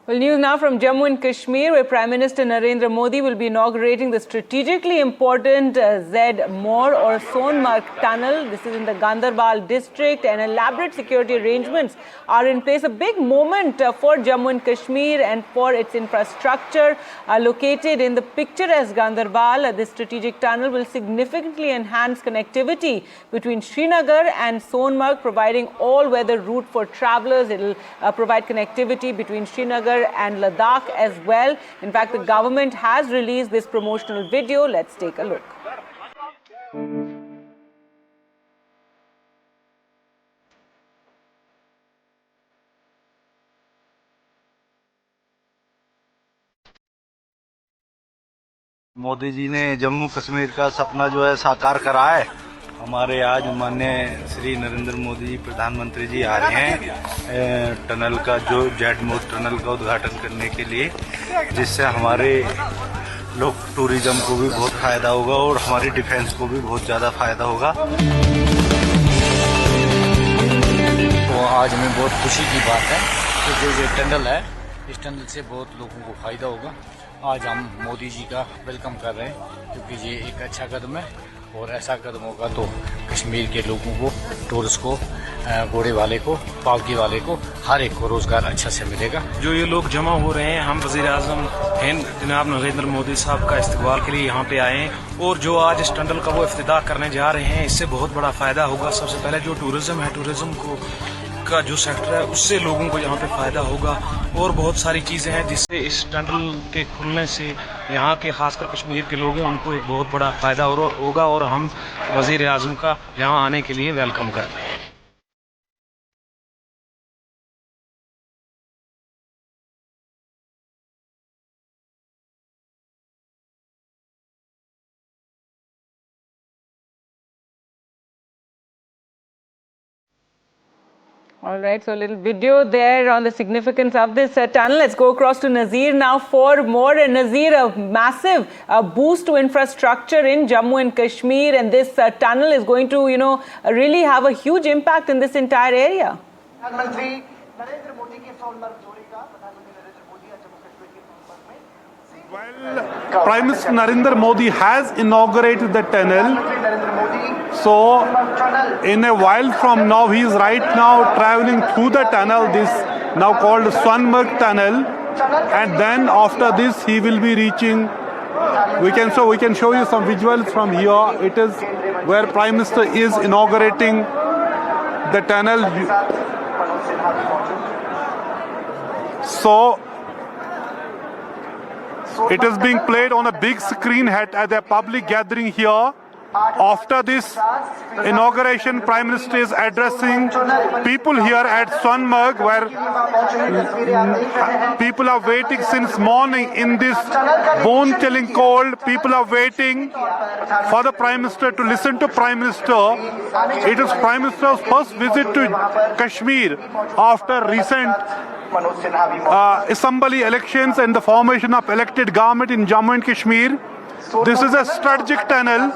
Well, news now from Jammu and Kashmir, where Prime Minister Narendra Modi will be inaugurating the strategically important Z-Mor or Sonmarg tunnel. This is in the Ganderbal district, and elaborate security arrangements are in place. A big moment for Jammu and Kashmir and for its infrastructure. Located in the picturesque Ganderbal, this strategic tunnel will significantly enhance connectivity between Srinagar and Sonmarg, providing all-weather route for travelers. It will provide connectivity between Srinagar and Ladakh as well. In fact, the government has released this promotional video. Let's take a look. Modi ji ने जम्मू कश्मीर का सपना जो है साकार करा है। हमारे आज माननीय श्री नरेंद्र मोदी जी प्रधानमंत्री जी आ रहे हैं टनल का, जो Z-Mor टनल का उद्घाटन करने के लिए, जिससे हमारे लोग टूरिज्म को भी बहुत फायदा होगा और हमारी डिफेंस को भी बहुत ज़्यादा फायदा होगा। तो आज हमें बहुत खुशी की बात है कि जो टनल है, इस टनल से बहुत लोगों को फायदा होगा। आज हम मोदी जी का वेलकम कर रहे हैं, क्योंकि ये एक अच्छा कदम है और ऐसा कदम होगा तो कश्मीर के लोगों को, टूरिस्ट को, घोड़े वाले को, पालकी वाले को, हर एक को रोजगार अच्छा से मिलेगा। जो ये लोग जमा हो रहे हैं, हम वज़ीर-ए-आज़म हिंद जनाब नरेंद्र मोदी साहब का इस्तकबाल के लिए यहाँ पे आए हैं और जो आज इस टनल का वो इफ्तिताह करने जा रहे हैं, इससे बहुत बड़ा फायदा होगा। सबसे पहले जो टूरिज्म है, टूरिज्म को का जो सेक्टर है, उससे लोगों को यहाँ पे फायदा होगा और बहुत सारी चीज़ें हैं जिससे इस टनल के खुलने से यहाँ के खासकर कश्मीर के लोग हैं उनको एक बहुत बड़ा फायदा होगा और हम वज़ीर-ए-आज़म का यहाँ आने के लिए वेलकम कर रहे हैं। All right, so a little video there on the significance of this tunnel. Let's go across to Nazir now for more. And Nazir, a massive boost to infrastructure in Jammu and Kashmir, and this tunnel is going to, really have a huge impact in this entire area. Well, Prime Minister Narendra Modi has inaugurated the tunnel. So, in a while from now, he is right now traveling through the tunnel, this now called Sonmarg tunnel. And then after this, he will be reaching. We can show you some visuals from here. It is where Prime Minister is inaugurating the tunnel. So, it is being played on a big screen at a public gathering here. After this inauguration, Prime Minister is addressing people here at Sonmarg, where people are waiting since morning in this bone-chilling cold. People are waiting for the Prime Minister to listen to Prime Minister. It is Prime Minister's first visit to Kashmir after recent assembly elections and the formation of elected government in Jammu and Kashmir. This is a strategic tunnel,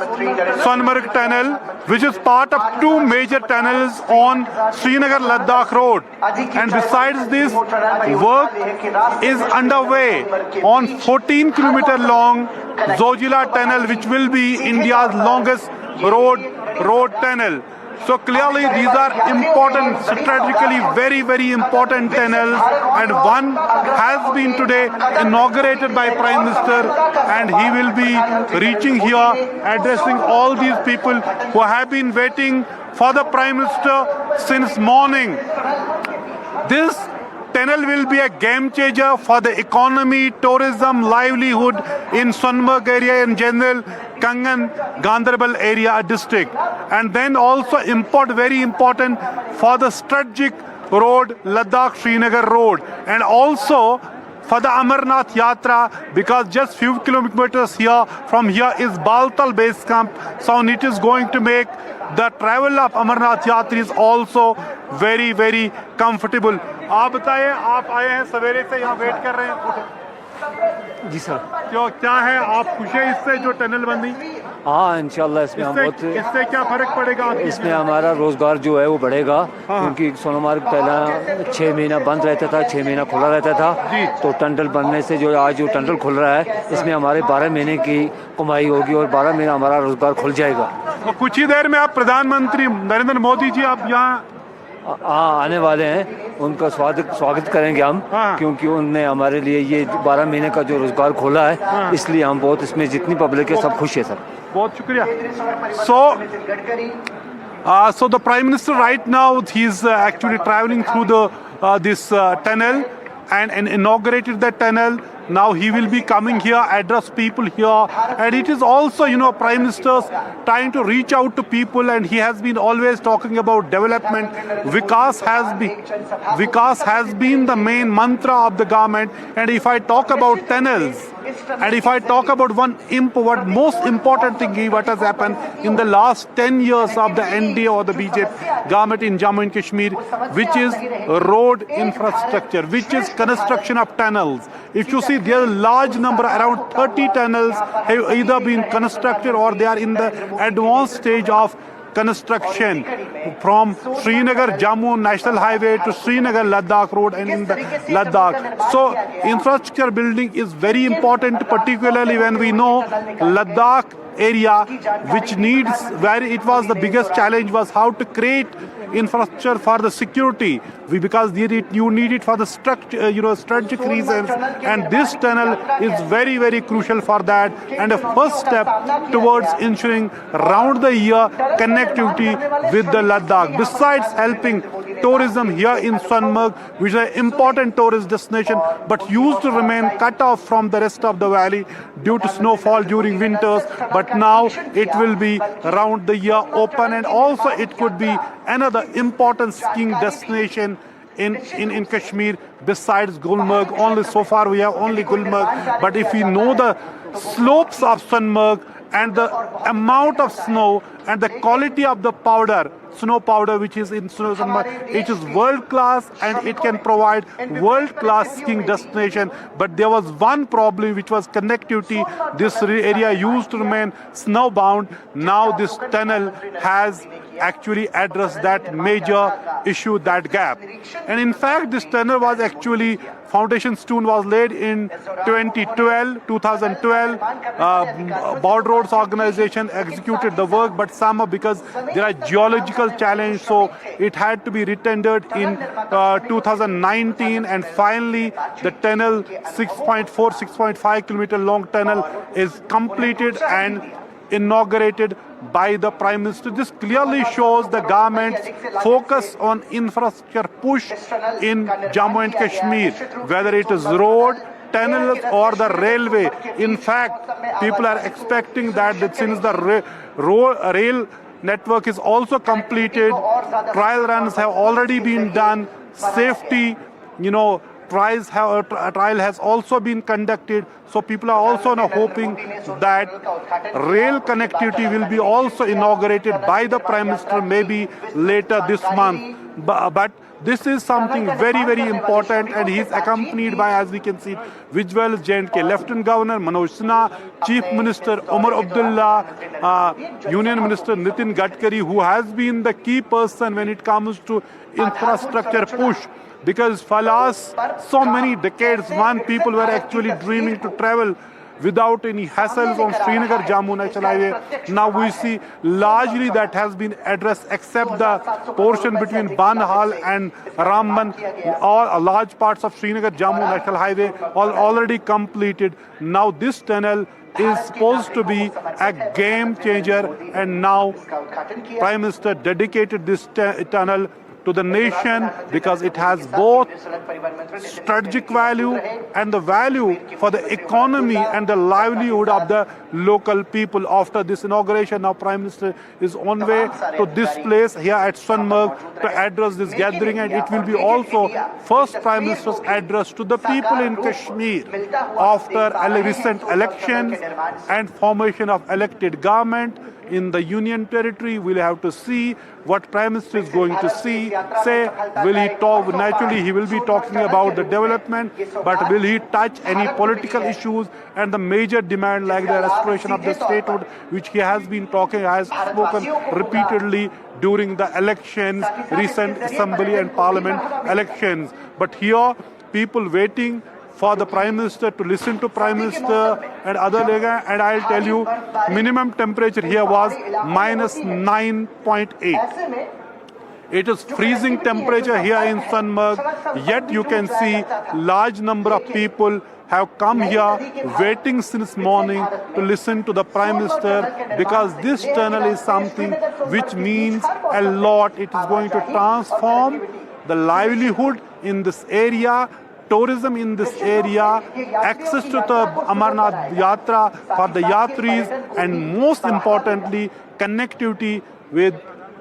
Sonmarg tunnel, which is part of two major tunnels on Srinagar-Ladakh road. And besides this, work is underway on 14-kilometer long Zojila tunnel, which will be India's longest road tunnel. So clearly these are important, strategically very, very important tunnels, and one has been today inaugurated by Prime Minister, and he will be reaching here, addressing all these people who have been waiting for the Prime Minister since morning. This tunnel will be a game changer for the economy, tourism, livelihood in Sonmarg area in general, Kangan, Ganderbal area district. And then also very important for the strategic road, Ladakh-Srinagar road. And also for the Amarnath Yatra, because just few kilometers from here is Baltal base camp. So it is going to make the travel of Amarnath Yatris also very, very comfortable. आप बताइए, आप आए हैं सवेरे से यहाँ wait कर रहे हैं? जी सर। क्या है, आप खुश हैं इससे जो टनल बन रही? हाँ इंशाल्लाह इसमें हम बहुत इससे क्या फर्क पड़ेगा आपकी इसमें हमारा रोजगार जो है वो बढ़ेगा, क्योंकि सोनमार्ग पहला 6 महीना बंद रहता था, 6 महीना खुला रहता था। तो टनल बनने से जो आज जो टनल खुल रहा है इसमें हमारे 12 महीने की कमाई होगी और 12 महीना हमारा रोजगार खुल जाएगा। तो कुछ ही देर में आप प्रधानमंत्री नरेंद्र मोदी जी आप यहाँ आने वाले हैं, उनका स्वागत करेंगे हम, क्योंकि उनने हमारे लिए ये 12 महीने का जो रोजगार खोला है, इसलिए हम बहुत इसमें जितनी पब्लिक है सब खुश है सर। बहुत शुक्रिया। So the Prime Minister right now he's actually traveling through the this tunnel and inaugurated that tunnel. Now he will be coming here, address people here, and it is also, Prime Minister's trying to reach out to people, and he has been always talking about development. Vikas has been the main mantra of the government, and if I talk about tunnels, and if I talk about what most important thing what has happened in the last 10 years of the NDA or the BJP government in Jammu and Kashmir, which is road infrastructure, which is construction of tunnels. If you see, there are a large number, around 30 tunnels have either been constructed or they are in the advanced stage of construction, from Srinagar Jammu National Highway to Srinagar Ladakh Road and in the Ladakh. So infrastructure building is very important, particularly when we know Ladakh area, which needs, where it was the biggest challenge was how to create infrastructure for the security, because you need it for the structure, strategic reasons, and this tunnel is very, very crucial for that, and a first step towards ensuring round the year connectivity with the Ladakh, besides helping tourism here in Sonmarg, which is an important tourist destination but used to remain cut off from the rest of the valley due to snowfall during winters, but now it will be round the year open, and also it could be another important skiing destination in Kashmir besides Gulmarg. Only so far we have only Gulmarg, but if we know the slopes of Sonmarg and the amount of snow and the quality of the snow powder which is in Sonmarg, it is world class and it can provide world class skiing destination. But there was one problem, which was connectivity. This area used to remain snowbound. Now this tunnel has actually addressed that major issue, that gap. And in fact, this tunnel was actually, foundation stone was laid in 2012. Border Roads Organization executed the work, but somehow because there are geological challenges, so it had to be retendered in 2019, and finally the tunnel, 6.5 kilometer long tunnel, is completed and inaugurated by the Prime Minister. This clearly shows the government's focus on infrastructure push in Jammu and Kashmir, whether it is road, tunnels or the railway. In fact, people are expecting that since the rail network is also completed, trial runs have already been done, safety, trial has also been conducted. So people are also now hoping that rail connectivity will be also inaugurated by the Prime Minister maybe later this month. But this is something very, very important, and he is accompanied by, as we can see, visuals, J&K Lieutenant Governor Manoj Sinha, Chief Minister Omar Abdullah, Union Minister Nitin Gadkari, who has been the key person when it comes to infrastructure push. Because for last so many decades, people were actually dreaming to travel without any hassles on Srinagar Jammu National Highway. Now we see largely that has been addressed, except the portion between Banhal and Ramban. All large parts of Srinagar Jammu National Highway are already completed. Now this tunnel is supposed to be a game changer, and now Prime Minister dedicated this tunnel to the nation because it has both strategic value and the value for the economy and the livelihood of the local people. After this inauguration, now Prime Minister is on way to this place here at Sonmarg to address this gathering, and it will be also first Prime Minister's address to the people in Kashmir after recent elections and formation of elected government. in the Union Territory. We'll have to see what Prime Minister is going to say. Will he talk? Naturally, he will be talking about the development, but will he touch any political issues and the major demand like the restoration of the statehood, which he has been talking, has spoken repeatedly during the elections, recent Assembly and Parliament elections. But here, people waiting for the Prime Minister to listen to Prime Minister and other lega, and I'll tell you, minimum temperature here was minus 9.8. It is freezing temperature here in Sunmarg, yet you can see large number of people have come here waiting since morning to listen to the Prime Minister, because this tunnel is something which means a lot. It is going to transform the livelihood in this area, tourism in this area, access to the Amarnath Yatra for the Yatris, and most importantly, connectivity with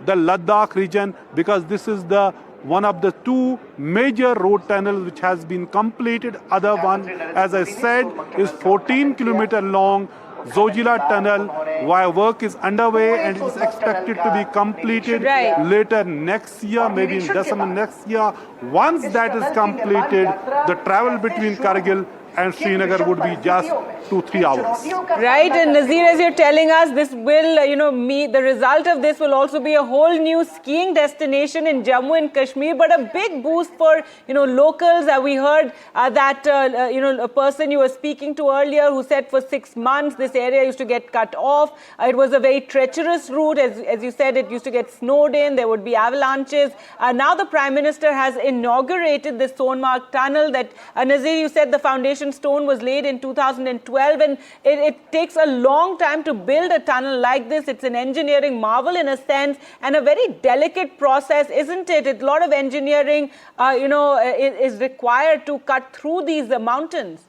the Ladakh region, because this is the one of the two major road tunnels which has been completed. Other one, as I said, is 14-kilometer long Zojila tunnel, where work is underway and it is expected to be completed later next year, maybe in December next year. Once that is completed, the travel between Kargil and Srinagar would be just 2-3 hours. Right, and Nazir, as you're telling us, this will, the result of this will also be a whole new skiing destination in Jammu and Kashmir, but a big boost for, locals. We heard that, a person you were speaking to earlier who said for 6 months this area used to get cut off. It was a very treacherous route. As you said, it used to get snowed in. There would be avalanches. Now the Prime Minister has inaugurated this Sonmarg tunnel that, Nazir, you said the foundation stone was laid in 2012, and it takes a long time to build a tunnel like this. It's an engineering marvel in a sense, and a very delicate process, isn't it? A lot of engineering, is required to cut through these mountains.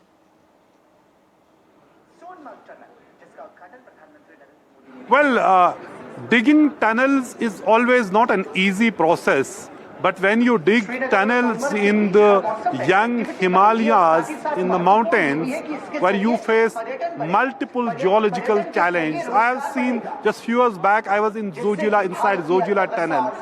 Well, digging tunnels is always not an easy process. But when you dig tunnels in the young Himalayas, in the mountains, where you face multiple geological challenges. I have seen just few years back, I was in Zojila, inside Zojila tunnel.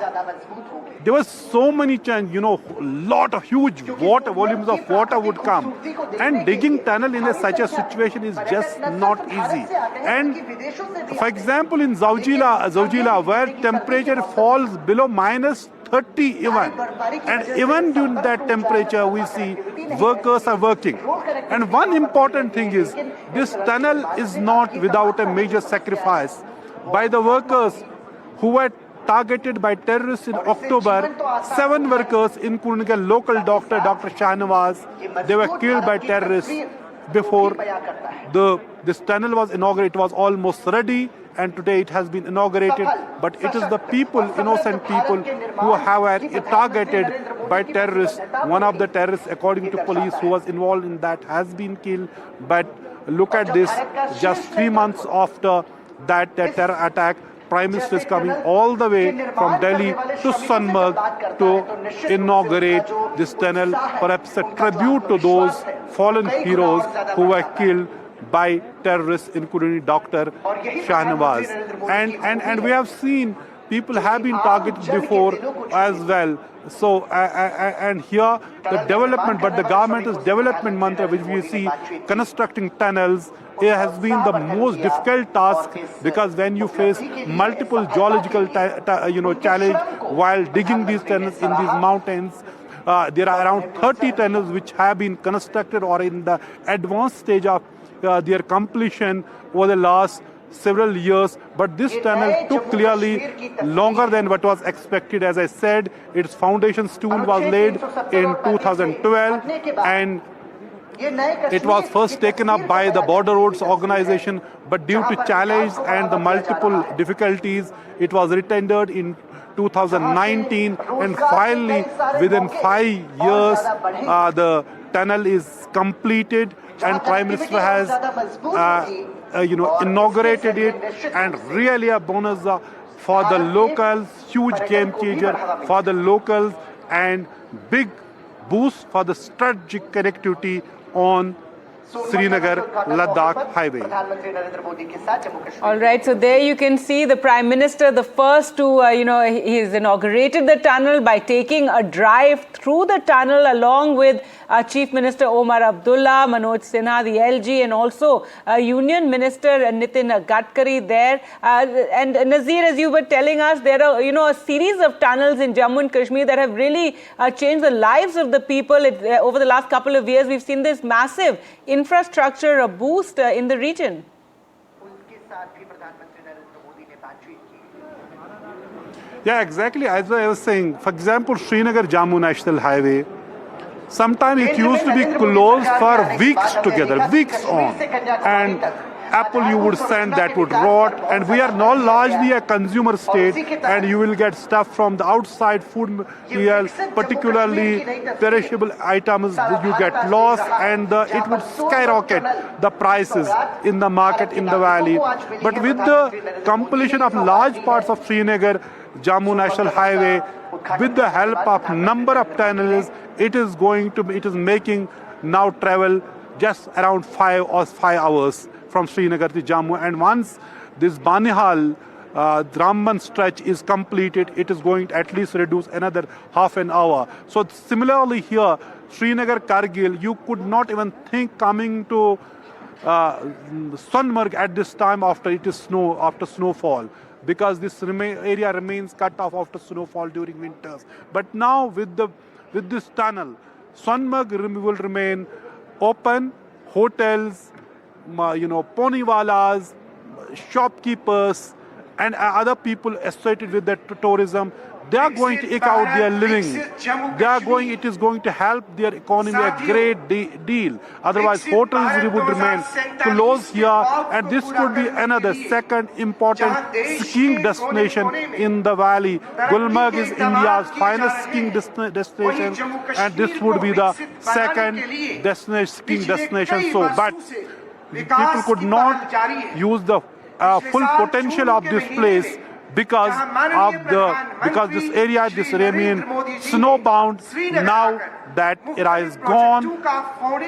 There was so many changes, lot of huge volumes of water would come. And digging tunnel in such a situation is just not easy. And for example, in Zojila, where temperature falls below minus 30 even. And even during that temperature, we see workers are working. And one important thing is, this tunnel is not without a major sacrifice by the workers who were targeted by terrorists in October. 7 workers, including a local doctor, Dr. Shahnawaz, they were killed by terrorists before this tunnel was inaugurated. It was almost ready, and today it has been inaugurated. But it is the people, innocent people, who have targeted by terrorists. One of the terrorists, according to police, who was involved in that has been killed. But look at this, just 3 months after that terror attack, Prime Minister is coming all the way from Delhi to Sunmarg to inaugurate this tunnel, perhaps a tribute to those fallen heroes who were killed by terrorists, including Dr. Shahnawaz. And we have seen people have been targeted before as well. So, and here the development, but the government's development mantra, which we see constructing tunnels, it has been the most difficult task, because when you face multiple geological challenge while digging these tunnels in these mountains, there are around 30 tunnels which have been constructed or in the advanced stage of their completion over the last several years. But this tunnel took clearly longer than what was expected. As I said, its foundation stone was laid in 2012, and it was first taken up by the Border Roads Organization, but due to challenge and the multiple difficulties, it was retendered in 2019, and finally, within 5 years, the tunnel is completed, and Prime Minister has inaugurated it, and really a bonus for the locals, huge game changer for the locals, and big boost for the strategic connectivity on Srinagar Ladakh highway. All right, so there you can see the Prime Minister, the first to, he's inaugurated the tunnel by taking a drive through the tunnel along with Chief Minister Omar Abdullah, Manoj Sinha, the LG, and also Union Minister Nitin Gadkari there. And Nazir, as you were telling us, there are, a series of tunnels in Jammu and Kashmir that have really changed the lives of the people. Over the last couple of years, we've seen this massive infrastructure boost in the region. Yeah, exactly. As I was saying, for example, Srinagar Jammu National Highway, sometimes it used to be closed for weeks together, weeks on. And Apple you would send, that would rot. And we are now largely a consumer state, and you will get stuff from the outside food material, particularly perishable items, you get lost, and it would skyrocket the prices in the market in the valley. But with the completion of large parts of Srinagar Jammu National Highway, with the help of number of tunnels, it is making now travel just around 5 hours from Srinagar to Jammu. And once this Banihal Ramban stretch is completed, it is going to at least reduce another half an hour. So similarly here, Srinagar Kargil, you could not even think coming to Sonmarg at this time after snowfall, because this area remains cut off after snowfall during winters. But now with this tunnel, Sonmarg will remain open. Hotels, poniwalas, shopkeepers, and other people associated with the tourism, they are going to eke out their living. It is going to help their economy a great deal. Otherwise, hotels would remain closed here, and this could be another second important skiing destination in the valley. Gulmarg is India's finest skiing destination, and this would be the second skiing destination. But people could not use the full potential of this place because this area remain snowbound. Now that era is gone,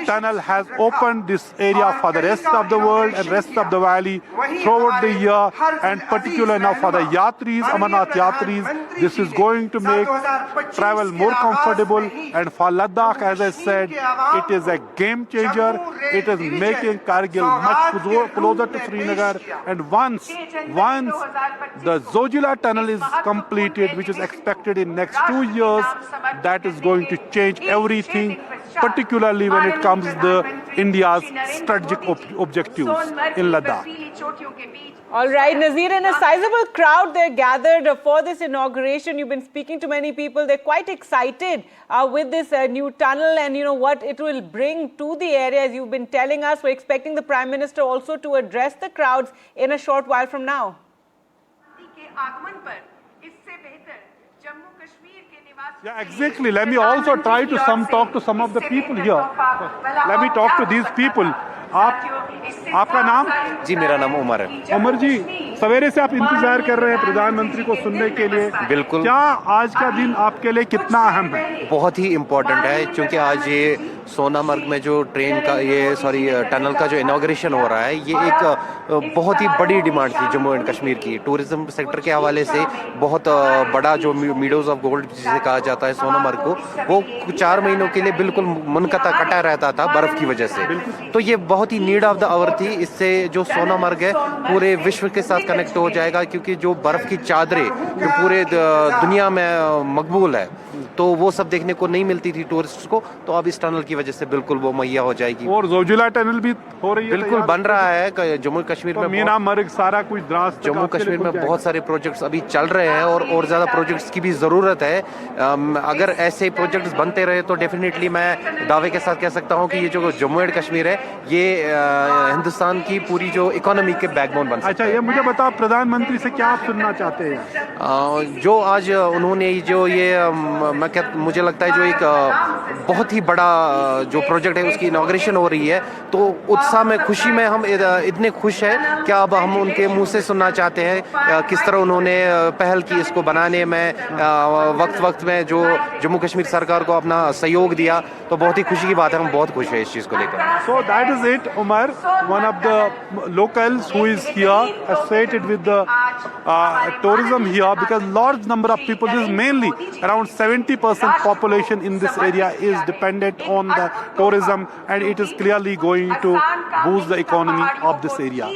tunnel has opened this area for the rest of the world and rest of the valley throughout the year, and particularly now for the Yatris, Amarnath Yatris, this is going to make travel more comfortable. And for Ladakh, as I said, it is a game changer. It is making Kargil much closer to Srinagar. And once the Zojila tunnel is completed, which is expected in next 2 years, that is going to change everything, particularly when it comes to India's strategic objectives in Ladakh. All right, Nazir, and a sizable crowd there gathered for this inauguration. You've been speaking to many people. They're quite excited with this new tunnel and what it will bring to the area. As you've been telling us, we're expecting the Prime Minister also to address the crowds in a short while from now. Yeah, exactly. Let me also try to talk to some of the people here. Let me talk to these people. आपका नाम? जी मेरा नाम उमर है। उमर जी, सवेरे से आप इंतजार कर रहे हैं प्रधानमंत्री को सुनने के लिए। बिल्कुल। क्या आज का दिन आपके लिए कितना अहम है? बहुत ही इम्पोर्टेंट है, क्योंकि आज ये सोनामर्ग में जो टनल का जो इनॉग्रेशन हो रहा है, ये एक बहुत ही बड़ी डिमांड थी जम्मू एंड कश्मीर की। टूरिज्म सेक्टर के हवाले से बहुत बड़ा जो मीडोज ऑफ गोल्ड जिसे कहा जाता है सोनामर्ग को, वो 4 महीनों के लिए बिल्कुल कटा रहता था बर्फ की वजह से। तो ये बहुत ही नीड ऑफ द आवर थी। इससे जो सोनामर्ग है पूरे विश्व के साथ कनेक्ट हो जाएगा, क्योंकि जो बर्फ की चादरें जो पूरे दुनिया में मकबूल है, तो वो सब देखने को नहीं मिलती थी टूरिस्ट को। तो अब इस टनल की वजह से बिल्कुल वो मुहैया हो जाएगी। और जोजिला टनल भी हो रही है, बिल्कुल बन रहा है जम्मू कश्मीर में। मीना मर्ग सारा कुछ जम्मू कश्मीर में बहुत सारे प्रोजेक्ट्स अभी चल रहे हैं और ज्यादा प्रोजेक्ट्स की भी जरूरत है। अगर ऐसे प्रोजेक्ट्स बनते रहे तो डेफिनेटली मैं दावे के साथ कह सकता हूँ कि ये जो जम्मू एंड कश्मीर है, ये हिंदुस्तान की पूरी जो इकोनॉमी के बैकबोन बन सकता है। अच्छा, ये मुझे बताओ, प्रधानमंत्री से क्या आप सुनना चाहते हैं? जो आज उन्होंने मुझे लगता है जो एक बहुत ही बड़ा जो प्रोजेक्ट है उसकी इनॉग्रेशन हो रही है, तो उत्साह में, खुशी में हम इतने खुश हैं कि अब हम उनके मुंह से सुनना चाहते हैं किस तरह उन्होंने पहल की इसको बनाने में, वक्त में जो जम्मू कश्मीर सरकार को अपना सहयोग दिया, तो बहुत ही खुशी की बात है। हम बहुत खुश हैं इस चीज़ को लेकर। So that is it, Umar. One of the locals who is here associated with the tourism here, because large number of people, this is mainly around 70% population in this area is dependent on the tourism, and it is clearly going to boost the economy of this area.